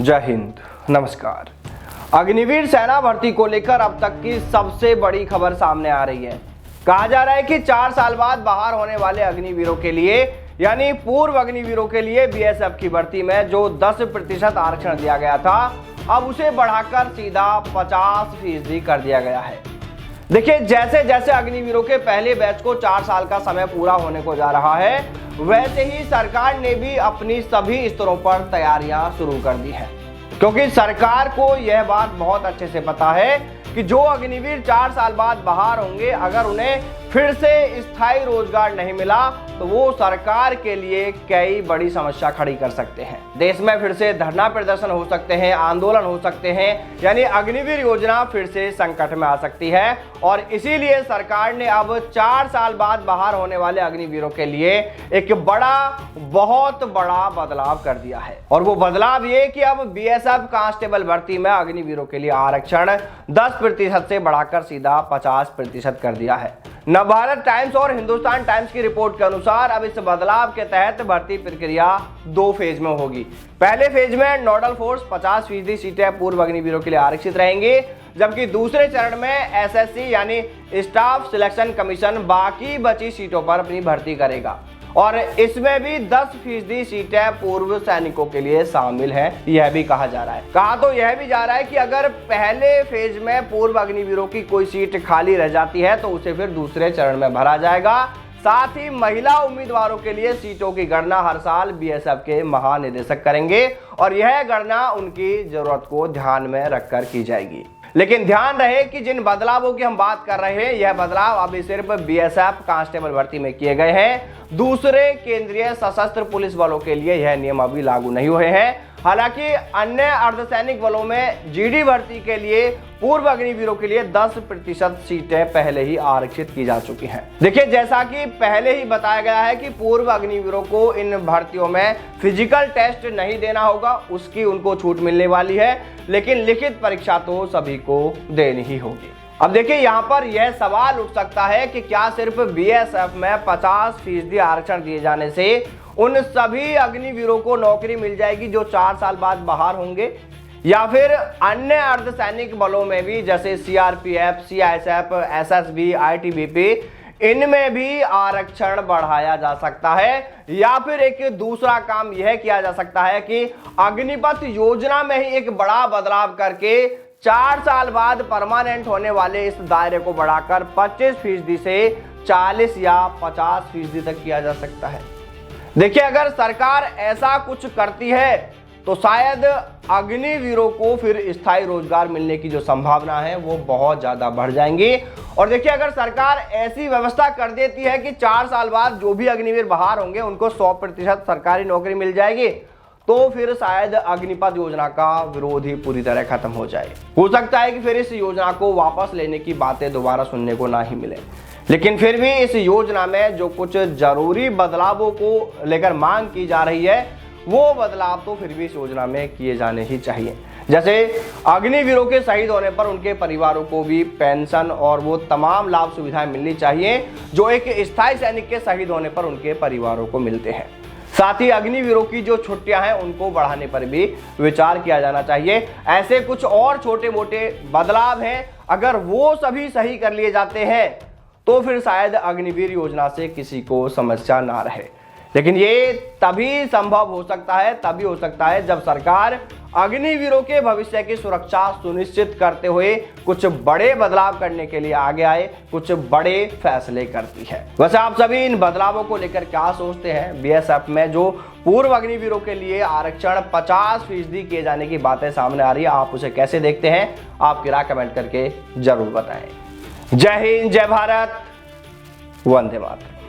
जय हिंद, नमस्कार। अग्निवीर सेना भर्ती को लेकर अब तक की सबसे बड़ी खबर सामने आ रही है। कहा जा रहा है कि 4 साल बाद बाहर होने वाले अग्निवीरों के लिए यानी पूर्व अग्निवीरों के लिए बीएसएफ की भर्ती में जो 10% आरक्षण दिया गया था, अब उसे बढ़ाकर सीधा 50% कर दिया गया है। देखिए, जैसे जैसे अग्निवीरों के पहले बैच को 4 साल का समय पूरा होने को जा रहा है, वैसे ही सरकार ने भी अपनी सभी स्तरों पर तैयारियां शुरू कर दी है, क्योंकि सरकार को यह बात बहुत अच्छे से पता है कि जो अग्निवीर 4 साल बाद बाहर होंगे, अगर उन्हें फिर से स्थायी रोजगार नहीं मिला तो वो सरकार के लिए कई बड़ी समस्या खड़ी कर सकते हैं। देश में फिर से धरना प्रदर्शन हो सकते हैं, आंदोलन हो सकते हैं, यानी अग्निवीर योजना फिर से संकट में आ सकती है। और इसीलिए सरकार ने अब 4 साल बाद बाहर होने वाले अग्निवीरों के लिए एक बहुत बड़ा बदलाव कर दिया है। और वो बदलाव ये कि अब बीएसएफ कांस्टेबल भर्ती में अग्निवीरों के लिए आरक्षण 10% से बढ़ाकर सीधा 50% कर दिया है। नवभारत टाइम्स और हिंदुस्तान टाइम्स की रिपोर्ट के अनुसार अब इस बदलाव के तहत भर्ती प्रक्रिया 2 फेज में होगी। पहले फेज में नोडल फोर्स 50% सीटें पूर्व अग्निवीरों के लिए आरक्षित रहेंगी, जबकि दूसरे चरण में एसएससी यानी स्टाफ सिलेक्शन कमीशन बाकी बची सीटों पर अपनी भर्ती करेगा। और इसमें भी 10% सीटें पूर्व सैनिकों के लिए शामिल हैं, यह भी कहा जा रहा है। कहा तो यह भी जा रहा है कि अगर पहले फेज में पूर्व अग्निवीरों की कोई सीट खाली रह जाती है तो उसे फिर दूसरे चरण में भरा जाएगा। साथ ही महिला उम्मीदवारों के लिए सीटों की गणना हर साल बीएसएफ के महानिदेशक करेंगे और यह गणना उनकी जरूरत को ध्यान में रखकर की जाएगी। लेकिन ध्यान रहे कि जिन बदलावों की हम बात कर रहे हैं, यह बदलाव अभी सिर्फ बीएसएफ कांस्टेबल भर्ती में किए गए हैं। दूसरे केंद्रीय सशस्त्र पुलिस बलों के लिए यह नियम अभी लागू नहीं हुए हैं। हालांकि अन्य अर्धसैनिक बलों में जीडी भर्ती के लिए पूर्व अग्निवीरों के लिए 10% सीटें पहले ही आरक्षित की जा चुकी हैं। देखिए, जैसा कि पहले ही बताया गया है कि पूर्व अग्निवीरों को इन भर्तियों में फिजिकल टेस्ट नहीं देना होगा, उसकी उनको छूट मिलने वाली है, लेकिन लिखित परीक्षा तो सभी को देनी ही होगी। अब देखिए, यहाँ पर यह सवाल उठ सकता है कि क्या सिर्फ बीएसएफ में 50% आरक्षण दिए जाने से उन सभी अग्निवीरों को नौकरी मिल जाएगी जो 4 साल बाद बाहर होंगे, या फिर अन्य अर्धसैनिक बलों में भी जैसे सीआरपीएफ, सीआईएसएफ, एसएसबी, आईटीबीपी, इनमें भी आरक्षण बढ़ाया जा सकता है। या फिर एक दूसरा काम यह किया जा सकता है कि अग्निपथ योजना में ही एक बड़ा बदलाव करके 4 साल बाद परमानेंट होने वाले इस दायरे को बढ़ाकर 25% से 40 या 50% तक किया जा सकता है। देखिए, अगर सरकार ऐसा कुछ करती है तो शायद अग्निवीरों को फिर स्थायी रोजगार मिलने की जो संभावना है वो बहुत ज्यादा बढ़ जाएंगी। और देखिए, अगर सरकार ऐसी व्यवस्था कर देती है कि 4 साल बाद जो भी अग्निवीर बाहर होंगे उनको 100% सरकारी नौकरी मिल जाएगी, तो फिर शायद अग्निपथ योजना का विरोध ही पूरी तरह खत्म हो जाए। हो सकता है कि फिर इस योजना को वापस लेने की बातें दोबारा सुनने को ना ही मिले, लेकिन फिर भी इस योजना में जो कुछ जरूरी बदलावों को लेकर मांग की जा रही है, वो बदलाव तो फिर भी इस योजना में किए जाने ही चाहिए। जैसे अग्निवीरों के शहीद होने पर उनके परिवारों को भी पेंशन और वो तमाम लाभ सुविधाएं मिलनी चाहिए जो एक स्थायी सैनिक के शहीद होने पर उनके परिवारों को मिलते हैं। साथ ही अग्निवीरों की जो छुट्टियां हैं उनको बढ़ाने पर भी विचार किया जाना चाहिए। ऐसे कुछ और छोटे मोटे बदलाव हैं, अगर वो सभी सही कर लिए जाते हैं तो फिर शायद अग्निवीर योजना से किसी को समस्या ना रहे। लेकिन ये तभी संभव हो सकता है जब सरकार अग्निवीरों के भविष्य की सुरक्षा सुनिश्चित करते हुए कुछ बड़े बदलाव करने के लिए आगे आए, कुछ बड़े फैसले करती है। वैसे आप सभी इन बदलावों को लेकर क्या सोचते हैं? बीएसएफ में जो पूर्व अग्निवीरों के लिए आरक्षण 50% किए जाने की बातें सामने आ रही है, आप उसे कैसे देखते हैं? आपकी राय कमेंट करके जरूर बताएं। जय हिंद, जय भारत, वंदे मातरम।